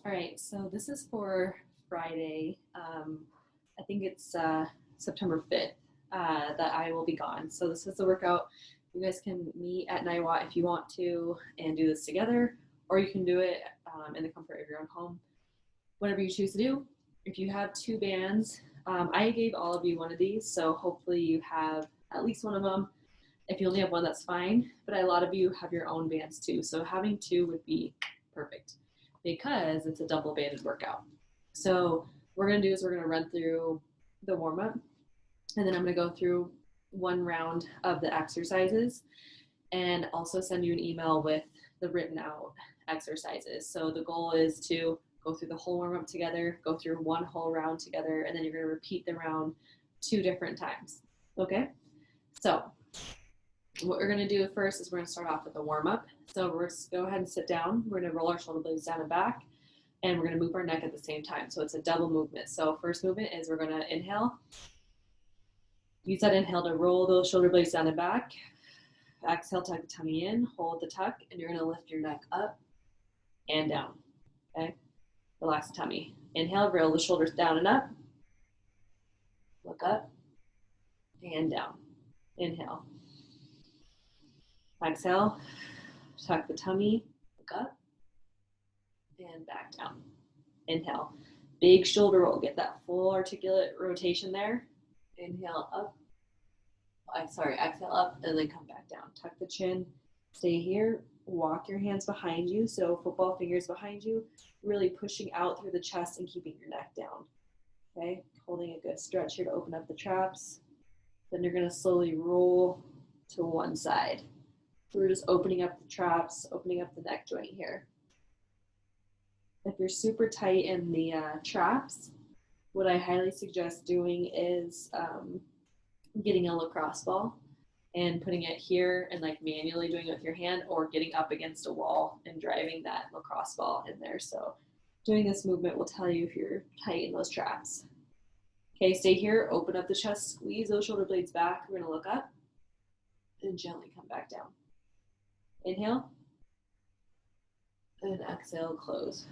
All right, so this is for Friday. I think it's September 5th that I will be gone. So this is the workout. You guys can meet at Niwot if you want to and do this together, or you can do it in the comfort of your own home, whatever you choose to do. If you have two bands, I gave all of you one of these, so hopefully you have at least one of them. If you only have one, that's fine, but a lot of you have your own bands too, so having two would be perfect because it's a double banded workout. So what we're gonna do is we're gonna run through the warm up, and then I'm gonna go through one round of the exercises and also send you an email with the written out exercises. So the goal is to go through the whole warm up together, go through one whole round together, and then you're gonna repeat the round two different times. Okay? So what we're gonna do first is we're gonna start off with a warm up. So we're just go ahead and sit down. We're gonna roll our shoulder blades down and back, and we're gonna move our neck at the same time. So it's a double movement. So first movement is we're gonna inhale. Use that inhale to roll those shoulder blades down and back. Exhale, tuck the tummy in, hold the tuck, and you're gonna lift your neck up and down. Okay? Relax the tummy. Inhale, roll the shoulders down and up. Look up and down. Inhale. Exhale, tuck the tummy, look up and back down. Inhale. Big shoulder roll. Get that full articulate rotation there. Inhale up. Exhale up and then come back down. Tuck the chin. Stay here. Walk your hands behind you. So football fingers behind you. Really pushing out through the chest and keeping your neck down. Okay. Holding a good stretch here to open up the traps. Then you're going to slowly roll to one side. So we're just opening up the traps, opening up the neck joint here. If you're super tight in the traps, what I highly suggest doing is getting a lacrosse ball and putting it here and like manually doing it with your hand, or getting up against a wall and driving that lacrosse ball in there. So doing this movement will tell you if you're tight in those traps. Okay, stay here, open up the chest, squeeze those shoulder blades back. We're gonna look up and gently come back down. Inhale and exhale, close.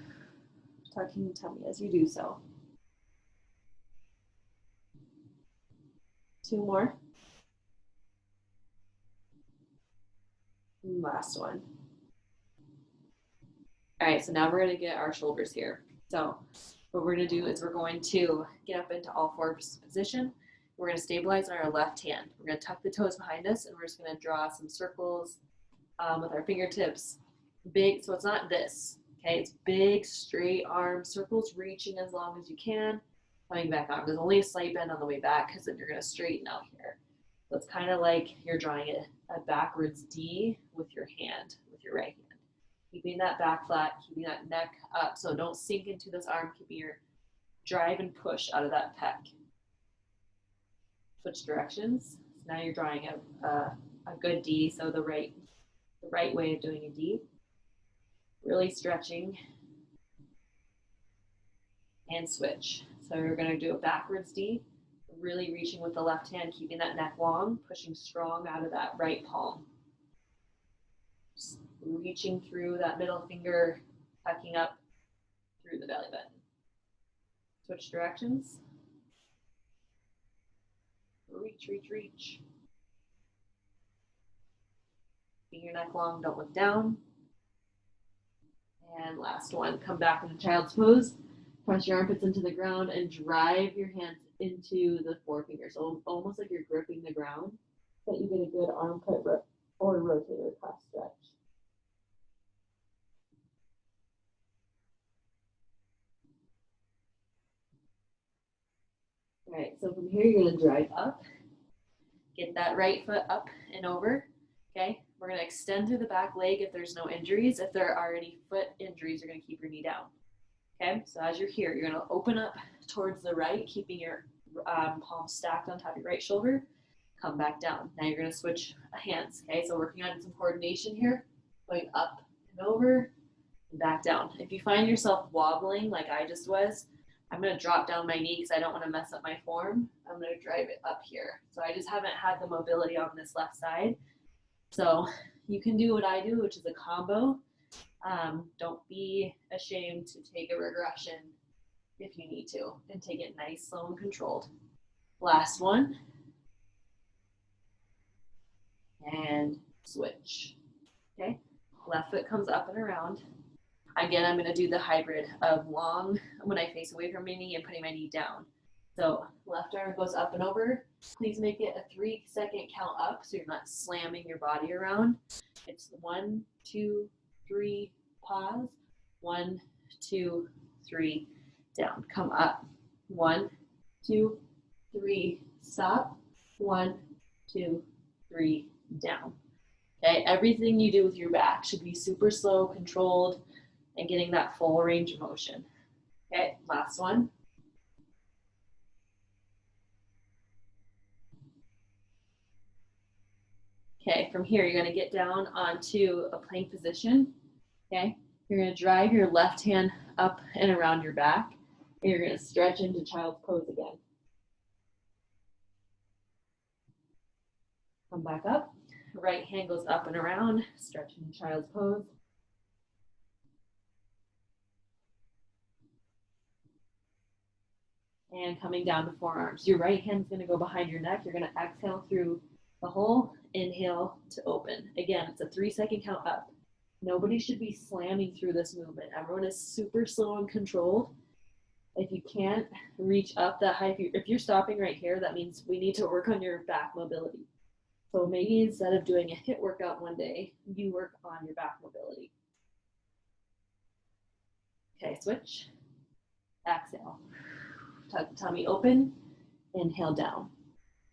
Tucking the tummy as you do so. Two more. Last one. All right, so now we're gonna get our shoulders here. So what we're gonna do is we're going to get up into all fours position. We're gonna stabilize on our left hand. We're gonna tuck the toes behind us, and we're just gonna draw some circles with our fingertips. Big, so it's not this, okay? It's big, straight arm circles, reaching as long as you can, coming back on. There's only a slight bend on the way back because then you're gonna straighten out here. So it's kind of like you're drawing a backwards D with your hand, with your right hand. Keeping that back flat, keeping that neck up. So don't sink into this arm, keeping your drive and push out of that pec. Switch directions. So now you're drawing a good D, so the right way of doing a D. Really stretching and switch. So we're going to do a backwards D, really reaching with the left hand, keeping that neck long, pushing strong out of that right palm. Just reaching through that middle finger, tucking up through the belly button. Switch directions. Reach, reach, reach. Keep your neck long, don't look down. And last one, come back in child's pose. Press your armpits into the ground and drive your hands into the forefingers. So almost like you're gripping the ground, so that you get a good armpit or rotator cuff stretch. All right, so from here, you're gonna drive up. Get that right foot up and over, okay? We're gonna extend through the back leg if there's no injuries. If there are any foot injuries, you're gonna keep your knee down. Okay, so as you're here, you're gonna open up towards the right, keeping your palm stacked on top of your right shoulder. Come back down. Now you're gonna switch hands, okay? So working on some coordination here, going up and over and back down. If you find yourself wobbling like I just was, I'm gonna drop down my knee because I don't wanna mess up my form. I'm gonna drive it up here. So I just haven't had the mobility on this left side. So you can do what I do, which is a combo. Don't be ashamed to take a regression if you need to, and take it nice, slow, and controlled. Last one. And switch. Okay, left foot comes up and around. Again, I'm gonna do the hybrid of long when I face away from my knee and putting my knee down. So left arm goes up and over. Please make it a 3-second count up so you're not slamming your body around. It's 1, 2, 3, pause. 1, 2, 3, down. Come up. 1, 2, 3, stop. 1, 2, 3, down. Okay, everything you do with your back should be super slow, controlled, and getting that full range of motion. Okay, last one. Okay, from here, you're gonna get down onto a plank position. Okay, you're gonna drive your left hand up and around your back, and you're gonna stretch into child's pose again. Come back up. Right hand goes up and around, stretch into child's pose. And coming down to forearms. Your right hand's gonna go behind your neck. You're gonna exhale through the hole, inhale to open. Again, it's a 3-second count up. Nobody should be slamming through this movement. Everyone is super slow and controlled. If you can't reach up that high, if you're stopping right here, that means we need to work on your back mobility. So maybe instead of doing a HIIT workout one day, you work on your back mobility. Okay, switch. Exhale. Tuck the tummy open. Inhale down.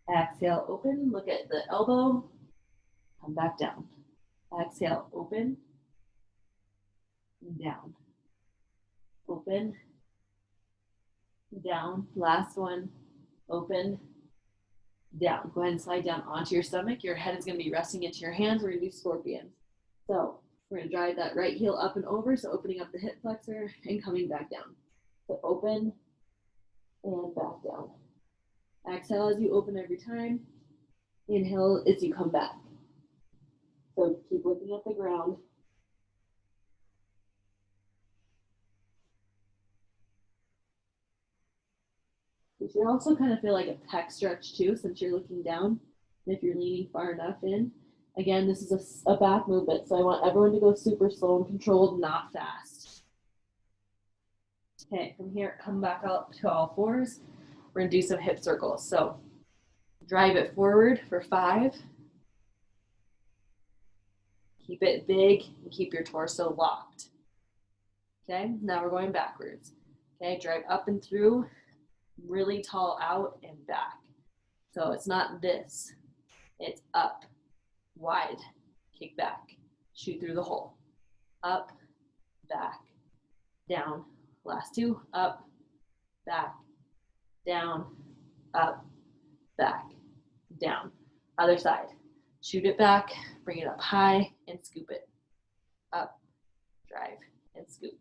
Exhale, open. Look at the elbow. Come back down. Exhale, open. Down. Open. Down. Last one. Open. Down. Go ahead and slide down onto your stomach. Your head is going to be resting into your hands. We're going to do scorpion. So we're going to drive that right heel up and over. So opening up the hip flexor and coming back down. So open and back down. Exhale as you open every time. Inhale as you come back. So keep looking at the ground. You should also kind of feel like a pec stretch too, since you're looking down. And if you're leaning far enough in. Again, this is a back movement, so I want everyone to go super slow and controlled, not fast. Okay, from here, come back up to all fours. We're gonna do some hip circles. So drive it forward for 5. Keep it big and keep your torso locked. Okay, now we're going backwards. Okay, drive up and through, really tall out and back. So it's not this, it's up, wide, kick back, shoot through the hole. Up, back, down. Last 2, up, back, down, up, back, down. Other side. Shoot it back, bring it up high, and scoop it. Up, drive, and scoop.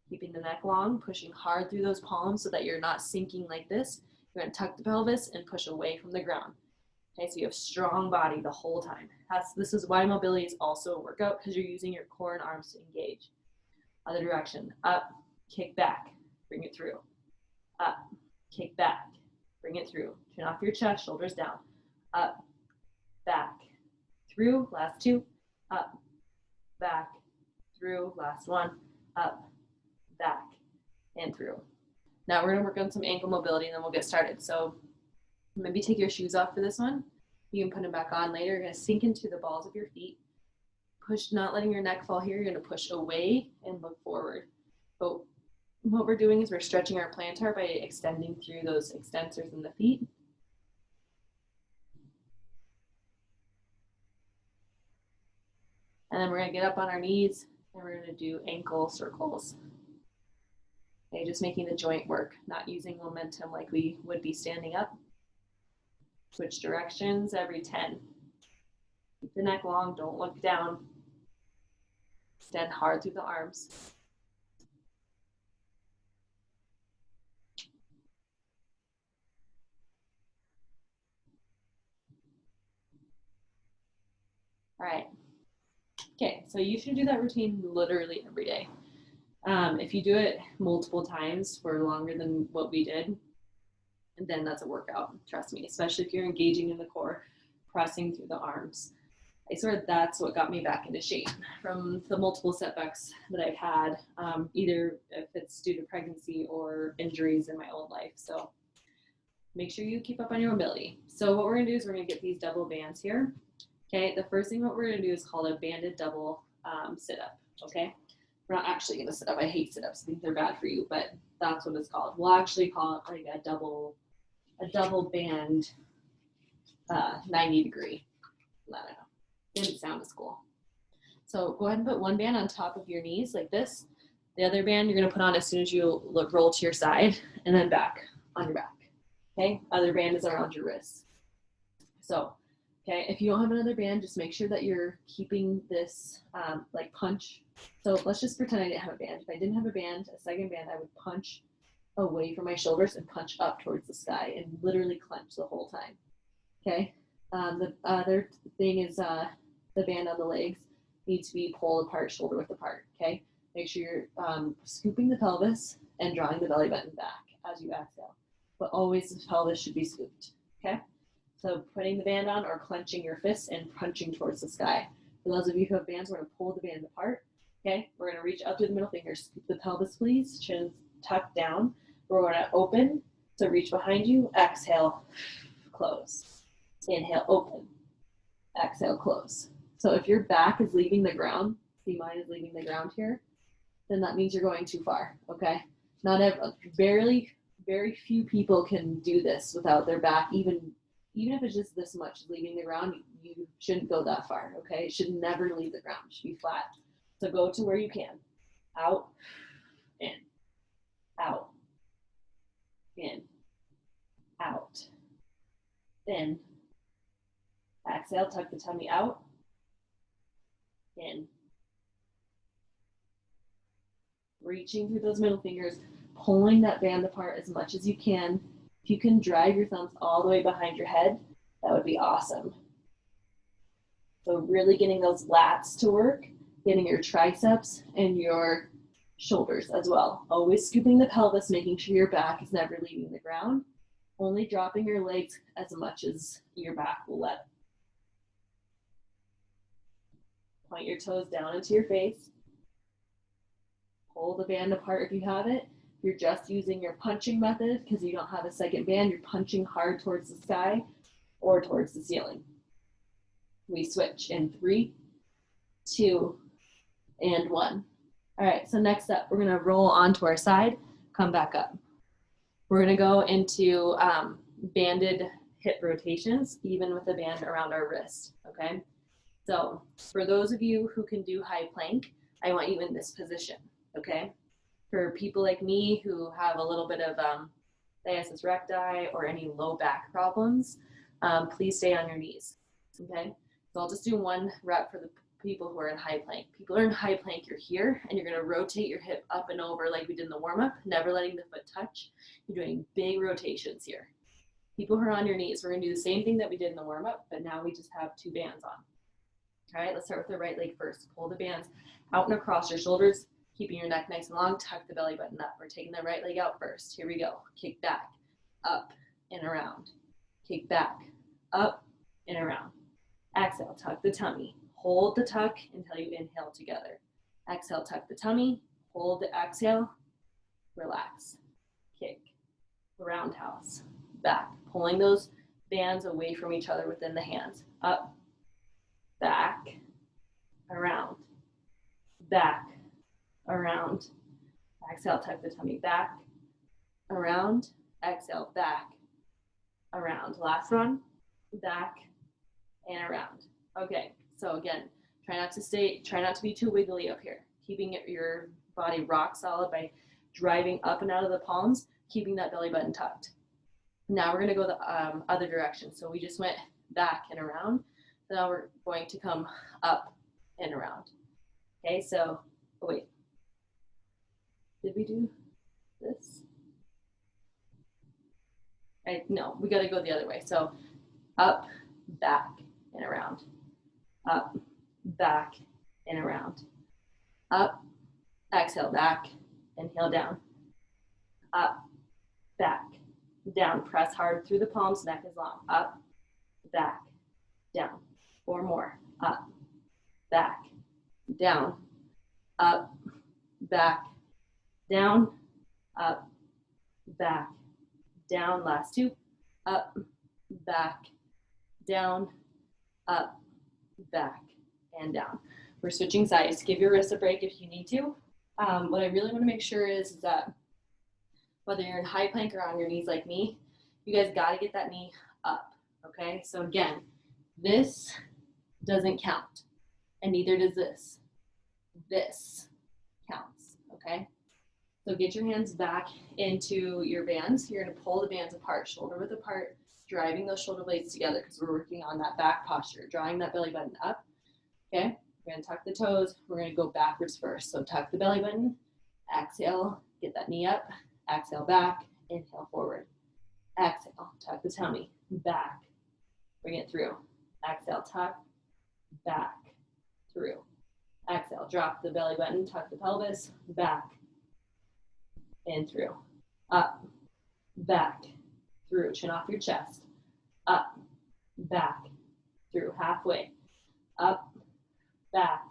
Keeping the neck long, pushing hard through those palms so that you're not sinking like this. You're going to tuck the pelvis and push away from the ground. Okay, so you have strong body the whole time. This is why mobility is also a workout, because you're using your core and arms to engage. Other direction. Up, kick back, bring it through. Up, kick back, bring it through. Chin off your chest, shoulders down. Up, back, through. Last 2. Up, back, through. Last 1. Up, back, and through. Now we're going to work on some ankle mobility and then we'll get started. So maybe take your shoes off for this one. You can put them back on later. You're going to sink into the balls of your feet. Push, not letting your neck fall here. You're going to push away and look forward. But what we're doing is we're stretching our plantar by extending through those extensors in the feet. And then we're going to get up on our knees and we're going to do ankle circles. Okay, just making the joint work, not using momentum like we would be standing up. Switch directions every 10. Keep the neck long, don't look down. Extend hard through the arms. All right, Okay, so you should do that routine literally every day. If you do it multiple times for longer than what we did, then that's a workout, trust me, especially if you're engaging in the core, pressing through the arms. I swear that's what got me back into shape from the multiple setbacks that I've had, either if it's due to pregnancy or injuries in my old life. So make sure you keep up on your mobility. So what we're gonna do is we're gonna get these double bands here. Okay, the first thing what we're gonna do is called a banded double sit-up, okay? We're not actually gonna sit up. I hate sit-ups. I think they're bad for you, but that's what it's called. We'll actually call it like a double band 90 degree. I don't know. Didn't sound as cool. So go ahead and put one band on top of your knees like this. The other band you're gonna put on as soon as you roll to your side and then back on your back. Okay, other band is around your wrists. So, okay, if you don't have another band, just make sure that you're keeping this like punch. So let's just pretend I didn't have a band. If I didn't have a band, a second band, I would punch away from my shoulders and punch up towards the sky and literally clench the whole time. Okay. The other thing is the band on the legs needs to be pulled apart, shoulder width apart. Okay. Make sure you're scooping the pelvis and drawing the belly button back as you exhale. But always the pelvis should be scooped. Okay. So putting the band on or clenching your fists and punching towards the sky. For those of you who have bands, we're going to pull the band apart. Okay. We're going to reach up through the middle finger, scoop the pelvis, please. Chin tucked down. We're going to open. So reach behind you. Exhale, close. Inhale, open. Exhale, close. So if your back is leaving the ground, see mine is leaving the ground here, then that means you're going too far, okay? Not very few people can do this without their back, even if it's just this much leaving the ground, you shouldn't go that far, okay? It should never leave the ground. It should be flat. So go to where you can. Out, in, out, in, out, in. Exhale, tuck the tummy out, in. Reaching through those middle fingers, pulling that band apart as much as you can. If you can drag your thumbs all the way behind your head, that would be awesome. So really getting those lats to work, getting your triceps and your shoulders as well. Always scooping the pelvis, making sure your back is never leaving the ground. Only dropping your legs as much as your back will let. Point your toes down into your face. Pull the band apart if you have it. If you're just using your punching method because you don't have a second band, you're punching hard towards the sky or towards the ceiling. We switch in 3, 2, and 1. All right, so next up, we're gonna roll onto our side, come back up. We're gonna go into banded hip rotations, even with a band around our wrist, okay? So for those of you who can do high plank, I want you in this position, okay? For people like me who have a little bit of diastasis recti or any low back problems, please stay on your knees, okay? So I'll just do one rep for the people who are in high plank. People who are in high plank, you're here and you're gonna rotate your hip up and over like we did in the warm-up, never letting the foot touch. You're doing big rotations here. People who are on your knees, we're gonna do the same thing that we did in the warm-up, but now we just have 2 bands on. All right, let's start with the right leg first. Pull the bands out and across your shoulders, keeping your neck nice and long, tuck the belly button up. We're taking the right leg out first. Here we go. Kick back, up and around. Kick back, up and around. Exhale, tuck the tummy. Hold the tuck until you inhale together. Exhale, tuck the tummy. Hold the exhale. Relax. Kick. Roundhouse. Back. Pulling those bands away from each other within the hands. Up. Back. Around. Back. Around. Exhale, tuck the tummy back. Around. Exhale, back. Around. Last one. Back and around. Okay, so again, try not to be too wiggly up here. Keeping your body rock solid by driving up and out of the palms, keeping that belly button tucked. Now we're gonna go the other direction. So we just went back and around. Now we're going to come up and around. Okay, so, oh wait. Did we do this? No, we gotta go the other way. So up, back, and around. Up, back, and around. Up, exhale, back, inhale, down. Up, back, down. Press hard through the palms, neck is long. Up, back, down. 4 more. Up, back, down. Up, back, down. Up, back, down. Last 2. Up, back, down. Up, back, and down. We're switching sides. Give your wrist a break if you need to. What I really want to make sure is that whether you're in high plank or on your knees like me, you guys got to get that knee up, okay? So again, this doesn't count, and neither does this. This counts, okay? So get your hands back into your bands. You're going to pull the bands apart, shoulder width apart, driving those shoulder blades together because we're working on that back posture, drawing that belly button up, okay? We're going to tuck the toes. We're going to go backwards first. So tuck the belly button, exhale, get that knee up, exhale back, inhale forward. Exhale, tuck the tummy, back, bring it through. Exhale, tuck, back, through. Exhale, drop the belly button, tuck the pelvis, back, and through. Up, back, through. Chin off your chest. Up, back, through. Halfway. Up, back,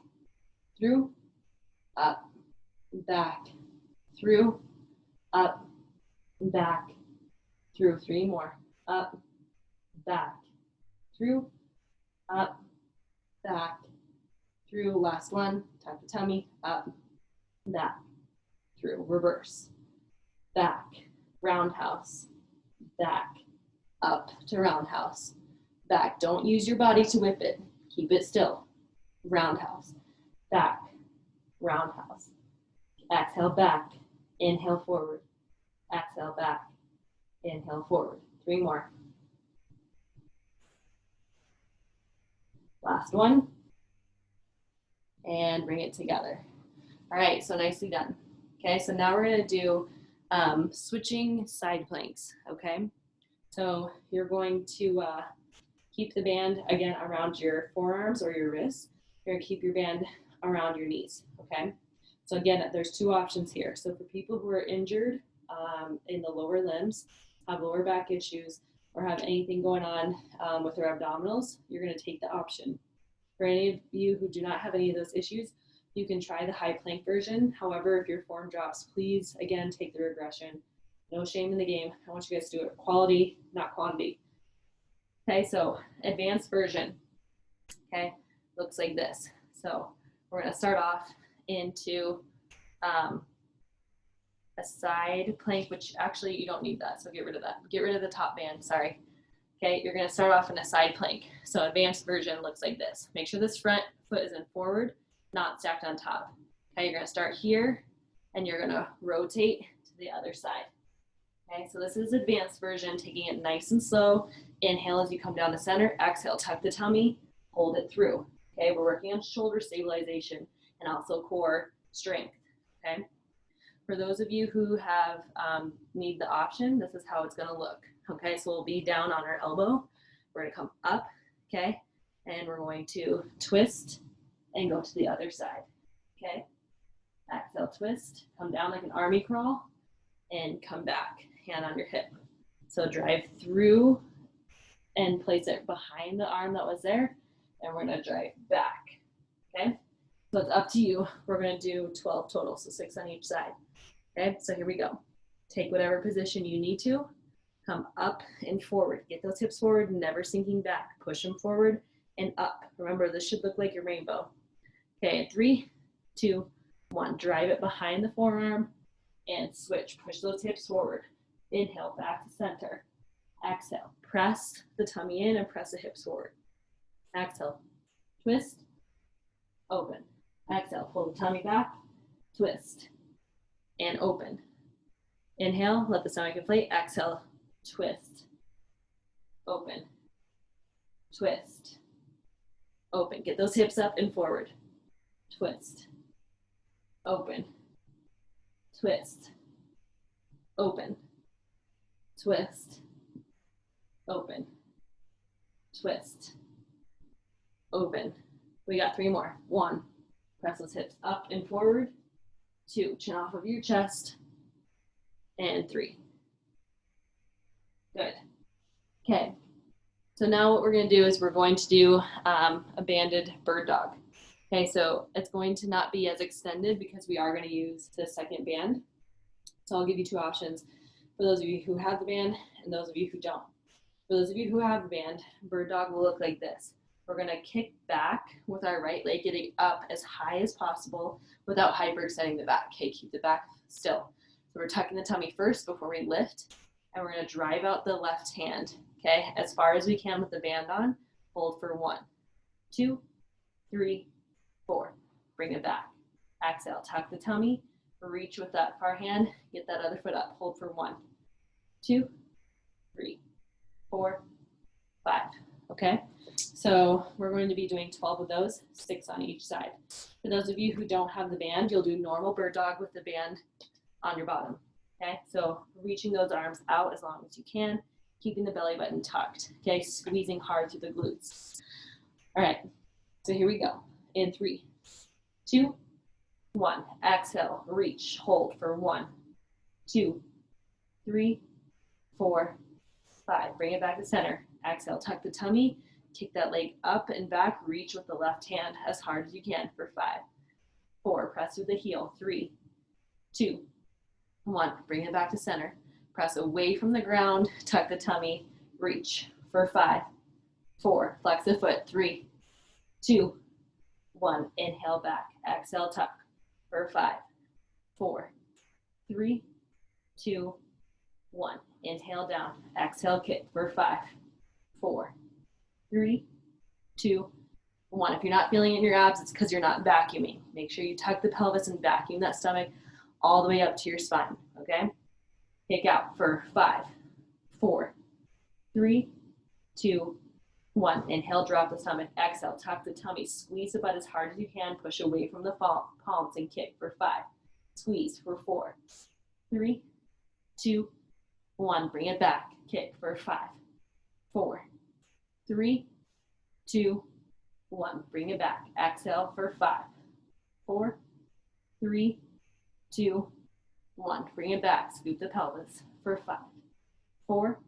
through. Up, back, through. Up, back, through. 3 more. Up, back, through. Up, back, through. Last one. Tuck the tummy. Up, back, through. Reverse. Back, roundhouse, back, up to roundhouse, back. Don't use your body to whip it. Keep it still. Roundhouse, back, roundhouse. Exhale, back, inhale forward. Exhale, back, inhale forward. 3 more. Last one. And bring it together. All right, so nicely done. Okay, so now we're gonna do switching side planks, okay? So you're going to keep the band, again, around your forearms or your wrists. You're gonna keep your band around your knees, okay? So again, there's 2 options here. So for people who are injured in the lower limbs, have lower back issues, or have anything going on with their abdominals, you're gonna take the option. For any of you who do not have any of those issues, you can try the high plank version. However, if your form drops, please, again, take the regression. No shame in the game. I want you guys to do it quality, not quantity. Okay, so advanced version, okay, looks like this. So we're gonna start off into a side plank, which actually you don't need that, so get rid of that. Get rid of the top band, sorry. Okay, you're gonna start off in a side plank. So advanced version looks like this. Make sure this front foot is in forward, not stacked on top. Okay, you're gonna start here and you're gonna rotate to the other side. Okay, so this is advanced version, taking it nice and slow. Inhale as you come down the center, exhale, tuck the tummy, hold it through. Okay, we're working on shoulder stabilization and also core strength, okay? For those of you who have need the option, this is how it's gonna look. Okay, so we'll be down on our elbow. We're gonna come up, okay? And we're going to twist and go to the other side, okay? Exhale, twist, come down like an army crawl, and come back, hand on your hip. So drive through and place it behind the arm that was there, and we're gonna drive back, okay? So it's up to you. We're gonna do 12 total, so 6 on each side, okay? So here we go. Take whatever position you need to, come up and forward. Get those hips forward, never sinking back. Push them forward and up. Remember, this should look like your rainbow. Okay, 3, 2, 1. Drive it behind the forearm and switch. Push those hips forward. Inhale, back to center. Exhale, press the tummy in and press the hips forward. Exhale, twist, open. Exhale, pull the tummy back, twist, and open. Inhale, let the stomach inflate. Exhale, twist, open, twist, open. Get those hips up and forward. Twist, open, twist, open, twist, open, twist, open. We got 3 more. 1, Press those hips up and forward. 2, chin off of your chest. And 3. Good. Okay. So now what we're going to do is we're going to do a banded bird dog. Okay, so it's going to not be as extended because we are going to use the second band. So I'll give you 2 options for those of you who have the band and those of you who don't. For those of you who have the band, bird dog will look like this. We're going to kick back with our right leg, getting up as high as possible without hyperextending the back. Okay, keep the back still. So we're tucking the tummy first before we lift, and we're going to drive out the left hand, okay, as far as we can with the band on. Hold for 1, 2, 3, 4. Bring it back. Exhale, tuck the tummy, reach with that far hand, get that other foot up. Hold for 1, 2, 3, 4, 5. Okay, so we're going to be doing 12 of those, 6 on each side. For those of you who don't have the band, you'll do normal bird dog with the band on your bottom. Okay, so reaching those arms out as long as you can, keeping the belly button tucked. Okay, squeezing hard through the glutes. All right, so here we go. In 3, 2, 1. Exhale, reach, hold for 1, 2, 3, 4, 5. Bring it back to center. Exhale, tuck the tummy, kick that leg up and back, reach with the left hand as hard as you can for 5, 4. Press through the heel. 3, 2, 1. Bring it back to center. Press away from the ground, tuck the tummy, reach for 5, 4. Flex the foot. 3, 2, 1. Inhale back. Exhale, tuck for 5, 4, 3, 2, 1. Inhale down. Exhale, kick for 5, 4, 3, 2, 1. If you're not feeling it in your abs, it's because you're not vacuuming. Make sure you tuck the pelvis and vacuum that stomach all the way up to your spine, okay? Kick out for 5, 4, 3, 2, 1. Inhale, drop the stomach. Exhale, tuck the tummy. Squeeze the butt as hard as you can. Push away from the palms and kick for 5. Squeeze for 4, 3, 2, 1. Bring it back. Kick for 5, 4, 3, 2, 1. Bring it back. Exhale for 5, 4, 3, 2, 1. Bring it back. Scoop the pelvis for 5, 4,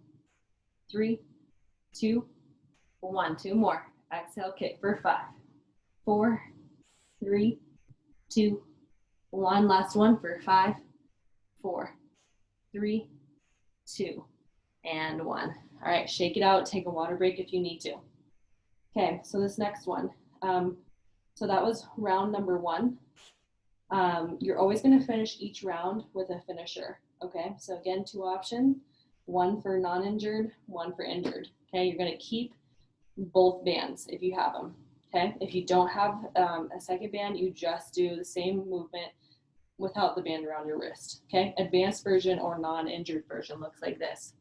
3, 2, 1. 2 more. Exhale, kick for 5, 4, 3, 2, 1. Last one for 5, 4, 3, 2, and 1. All right, shake it out. Take a water break if you need to. Okay, so this next one. So that was round number 1. You're always going to finish each round with a finisher. Okay, so again, 2 options. 1 for non-injured, 1 for injured. Okay, you're going to keep both bands if you have them. Okay, if you don't have a second band, you just do the same movement without the band around your wrist. Okay, advanced version or non-injured version looks like this.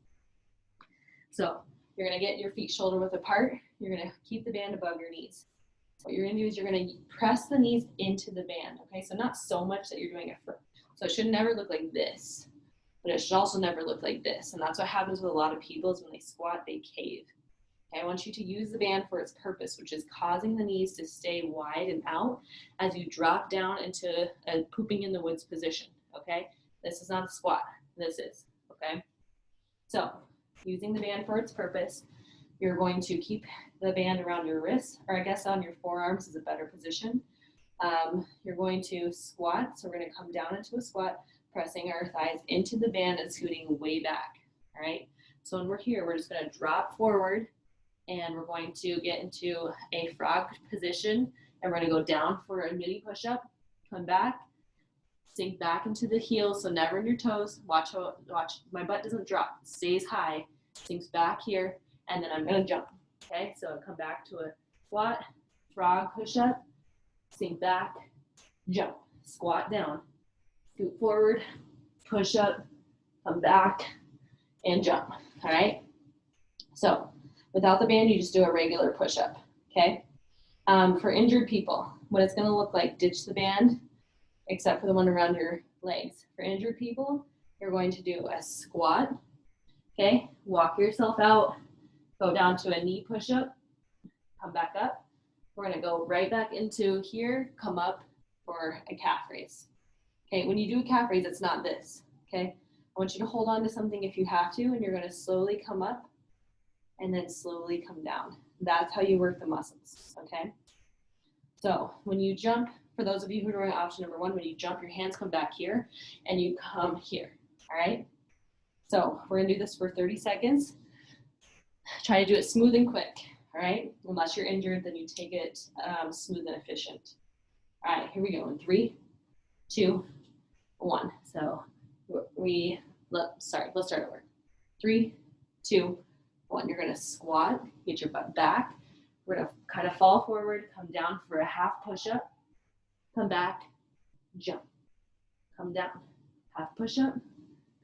So you're going to get your feet shoulder width apart. You're going to keep the band above your knees. What you're going to do is you're going to press the knees into the band. Okay, so not so much that you're doing it so it should never look like this, but it should also never look like this. And that's what happens with a lot of people is when they squat, they cave. Okay, I want you to use the band for its purpose, which is causing the knees to stay wide and out as you drop down into a pooping in the woods position. Okay, this is not a squat. This is, okay? So using the band for its purpose, you're going to keep the band around your wrists, or I guess on your forearms is a better position. You're going to squat, so we're going to come down into a squat, pressing our thighs into the band and scooting way back, all right? So when we're here, we're just going to drop forward, and we're going to get into a frog position, and we're going to go down for a mini push-up, come back, sink back into the heels, so never in your toes. Watch my butt doesn't drop, it stays high, sinks back here, and then I'm going to jump. Okay, so come back to a squat, frog push-up, sink back, jump, squat down, scoot forward, push up, come back, and jump. All right, so without the band, you just do a regular push-up. Okay, for injured people, what it's going to look like, ditch the band, except for the one around your legs. For injured people, you're going to do a squat. Okay, walk yourself out, go down to a knee push-up, come back up. We're going to go right back into here, come up, for a calf raise. Okay, when you do a calf raise, it's not this, okay? I want you to hold on to something if you have to, and you're gonna slowly come up and then slowly come down. That's how you work the muscles, okay? So when you jump, for those of you who are doing option number 1, when you jump, your hands come back here and you come here, all right? So we're gonna do this for 30 seconds. Try to do it smooth and quick, all right? Unless you're injured, then you take it smooth and efficient. All right, here we go in 3, 2, 1. So let's start over. 3, 2, 1. You're gonna squat, get your butt back. We're gonna kind of fall forward, come down for a half push-up, come back, jump, come down, half push-up,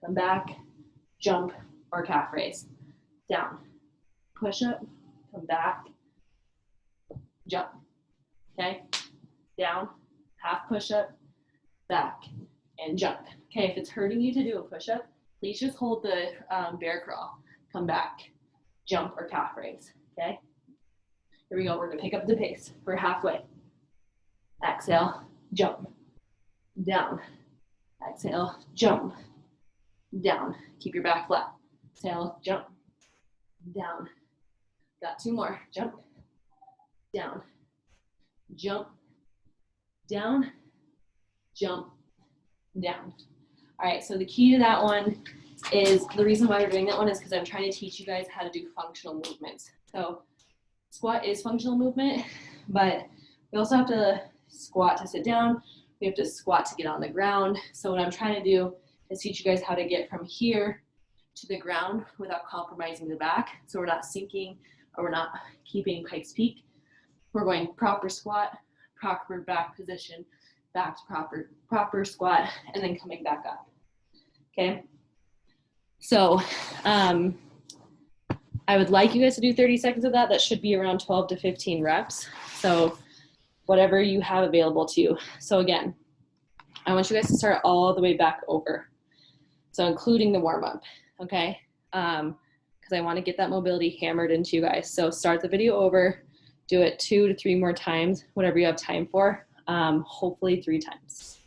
come back, jump, or calf raise, down, push-up, come back, jump, okay? Down, half push-up, back, and jump. Okay, if it's hurting you to do a push-up, please just hold the bear crawl, come back, jump, or calf raise, okay? Here we go, we're gonna pick up the pace. We're halfway. Exhale, jump, down. Exhale, jump, down. Keep your back flat. Exhale, jump, down. Got 2 more, jump, down, jump, down, jump, down. All right, so the key to that one is, the reason why we're doing that one is because I'm trying to teach you guys how to do functional movements. So squat is functional movement, but we also have to squat to sit down. We have to squat to get on the ground. So what I'm trying to do is teach you guys how to get from here to the ground without compromising the back. So we're not sinking or we're not keeping Pike's Peak. We're going proper squat, proper back position, back to proper squat, and then coming back up, okay? So I would like you guys to do 30 seconds of that. That should be around 12 to 15 reps. So whatever you have available to you. So again, I want you guys to start all the way back over. So including the warm up, okay? Because I want to get that mobility hammered into you guys. So start the video over, do it 2 to 3 more times, whatever you have time for, hopefully 3 times.